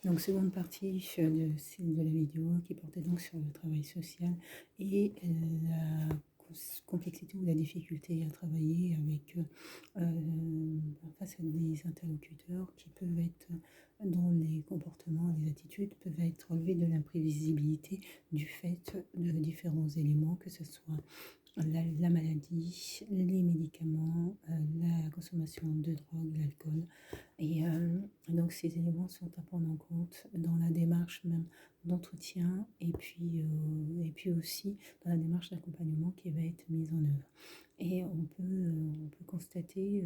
Donc, seconde partie de la vidéo qui portait donc sur le travail social et la complexité ou la difficulté à travailler avec face à des interlocuteurs qui peuvent être dont les comportements, les attitudes peuvent être relevés de l'imprévisibilité du fait de différents éléments, que ce soit la maladie, les médicaments, la consommation de drogue, l'alcool. Donc ces éléments sont à prendre en compte dans la démarche même d'entretien et puis aussi dans la démarche d'accompagnement qui va être mise en œuvre. Et on peut constater,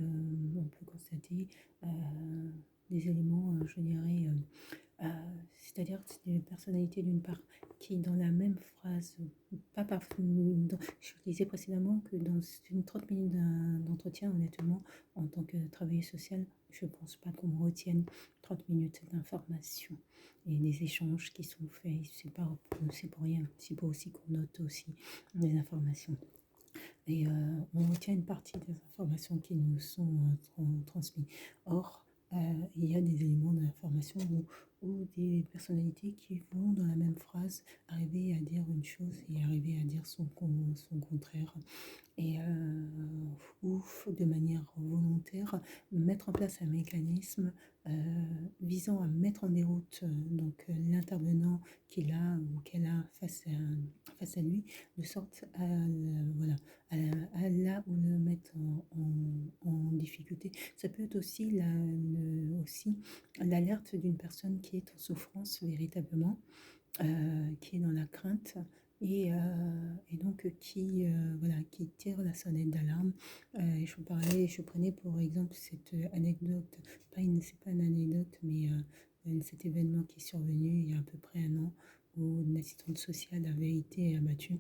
euh, des éléments, je dirais, euh, c'est-à-dire des personnalités d'une part qui dans la même phrase, pas par, je disais précédemment que dans une 30 minutes d'entretien, honnêtement, en tant que travailleuse sociale, je ne pense pas qu'on me retienne 30 minutes d'information et des échanges qui sont faits. C'est pour rien, c'est pour aussi qu'on note aussi des informations. Et on retient une partie des informations qui nous sont transmises. Or, il y a des éléments de l'information ou des personnalités qui vont dans la même phrase arriver à dire une chose et arriver à dire son contraire ou de manière volontaire mettre en place un mécanisme euh, visant à mettre en déroute l'intervenant qu'il a ou qu'elle a face à lui, de sorte à, voilà, à là où le mettre en difficulté. Ça peut être aussi aussi l'alerte d'une personne qui est en souffrance véritablement, qui est dans la crainte et donc voilà, qui tire la sonnette d'alarme. Et je prenais pour exemple cette anecdote, c'est pas une anecdote, mais cet événement qui est survenu il y a à peu près un an où une assistante sociale avait été abattue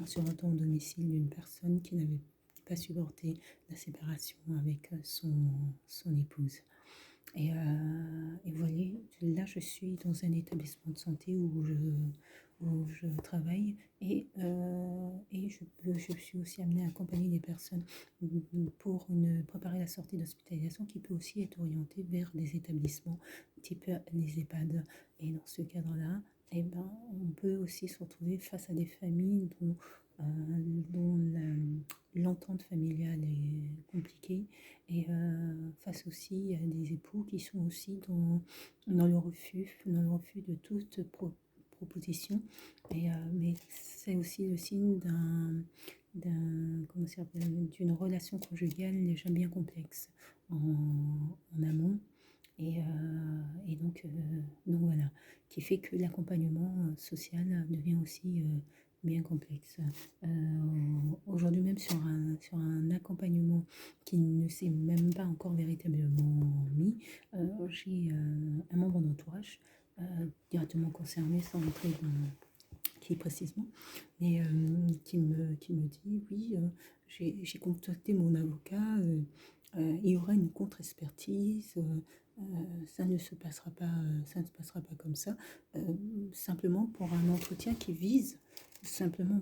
en se rendant au domicile d'une personne qui n'avait pas supporté la séparation avec son épouse. Et voilà, là je suis dans un établissement de santé où je travaille et je suis aussi amenée à accompagner des personnes pour préparer la sortie d'hospitalisation qui peut aussi être orientée vers des établissements type les EHPAD. Et dans ce cadre-là, eh ben, on peut aussi se retrouver face à des familles euh, dont l'entente familiale est compliquée et face aussi à des époux qui sont aussi dans le refus de toute proposition. Mais c'est aussi le signe comment ça s'appelle, d'une relation conjugale déjà bien complexe en amont. Donc voilà, qui fait que l'accompagnement social devient aussi bien complexe. Euh, Aujourd'hui même sur un accompagnement qui ne s'est même pas encore véritablement mis, j'ai un membre d'entourage directement concerné sans entrer dans qui précisément, mais qui me dit oui, j'ai contacté mon avocat, il y aura une contre-expertise, ça ne se passera pas comme ça, euh, simplement pour un entretien qui vise simplement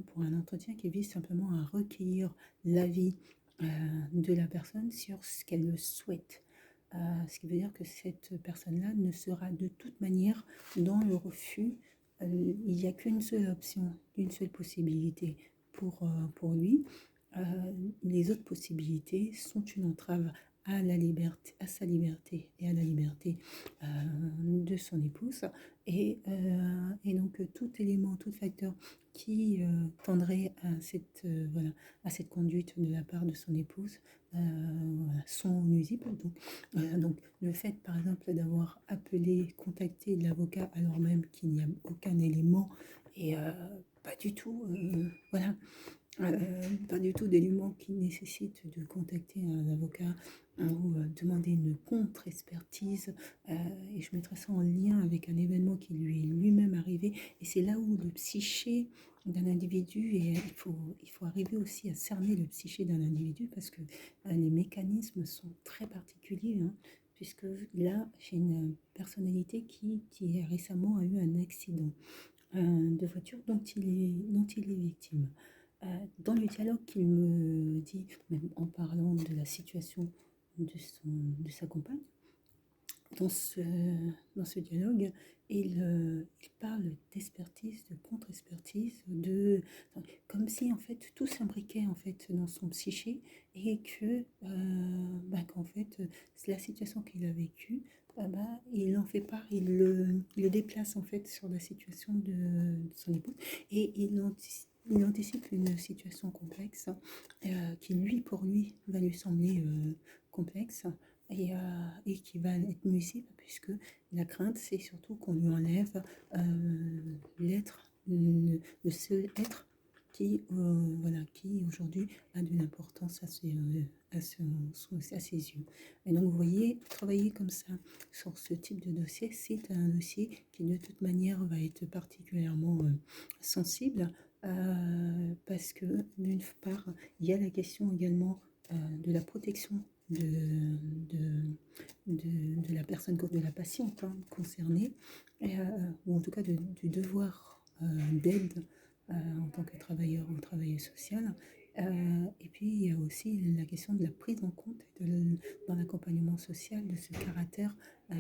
à recueillir l'avis de la personne sur ce qu'elle souhaite. Ce qui veut dire que cette personne-là ne sera de toute manière dans le refus. Il n'y a qu'une seule option, une seule possibilité pour lui. Les autres possibilités sont une entrave à la liberté, à sa liberté et à la liberté de son épouse. Et donc tout élément, tout facteur qui tendrait à cette conduite de la part de son épouse voilà, sont nuisibles. Donc le fait par exemple d'avoir appelé, contacté l'avocat alors même qu'il n'y a aucun élément et pas du tout, voilà, pas du tout d'éléments qui nécessitent de contacter un avocat ou demander une contre-expertise. Et je mettrai ça en lien avec un événement qui lui est lui-même arrivé. Et c'est là où le psyché d'un individu, et il faut arriver aussi à cerner le psyché d'un individu parce que les mécanismes sont très particuliers. Hein, puisque là, j'ai une personnalité qui récemment a eu un accident de voiture dont il est victime. Dans le dialogue qu'il me dit, même en parlant de la situation de sa compagne, dans ce, dans ce dialogue, il parle d'expertise, de contre-expertise, enfin, comme si en fait tout s'imbriquait en fait dans son psyché et que qu'en fait c'est la situation qu'il a vécue, il en fait part, il le déplace en fait sur la situation de son épouse et il anticipe une situation complexe qui lui pour lui va lui sembler complexe et qui va être nuisible puisque la crainte, c'est surtout qu'on lui enlève l'être, le seul être qui, voilà, qui aujourd'hui a de l'importance à ses yeux. Et donc, vous voyez, travailler comme ça sur ce type de dossier, c'est un dossier qui de toute manière va être particulièrement sensible parce que d'une part, il y a la question également de la protection de, de la personne, de la patiente concernée, ou en tout cas du devoir d'aide en tant que travailleur ou travailleuse sociale. Et puis il y a aussi la question de la prise en compte dans l'accompagnement social de ce caractère en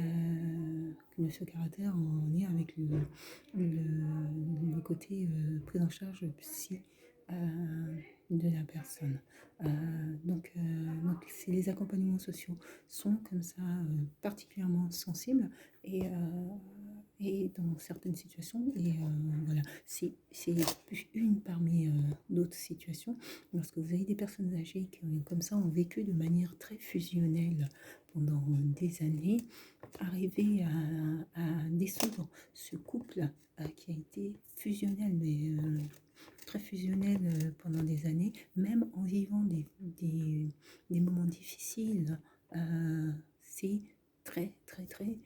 lien avec le côté prise en charge psy euh, de la personne. Donc les accompagnements sociaux sont comme ça particulièrement sensibles et, et dans certaines situations. Et voilà, c'est une parmi d'autres situations. Lorsque vous avez des personnes âgées qui, comme ça, ont vécu de manière très fusionnelle pendant des années, arriver à dissoudre ce couple qui a été fusionnel, mais très fusionnel pendant des années, même en vivant des moments difficiles, c'est très, très, très,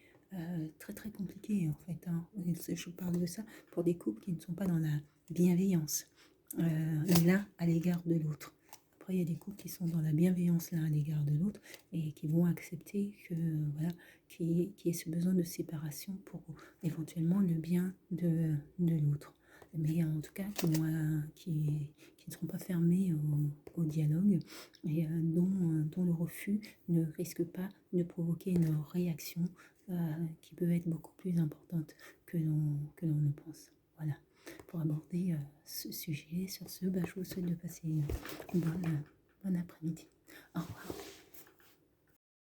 très, très compliqué en fait. Hein. Je parle de ça pour des couples qui ne sont pas dans la bienveillance l'un à l'égard de l'autre. Après, il y a des couples qui sont dans la bienveillance l'un à l'égard de l'autre et qui vont accepter que voilà, qu'il y ait ce besoin de séparation pour éventuellement le bien de l'autre. Mais en tout cas, qui ne seront pas fermés au dialogue et dont le refus ne risque pas de provoquer une réaction qui peut être beaucoup plus importante que l'on ne pense. Voilà, pour aborder ce sujet. Sur ce, je vous souhaite de passer une bonne après-midi. Au revoir.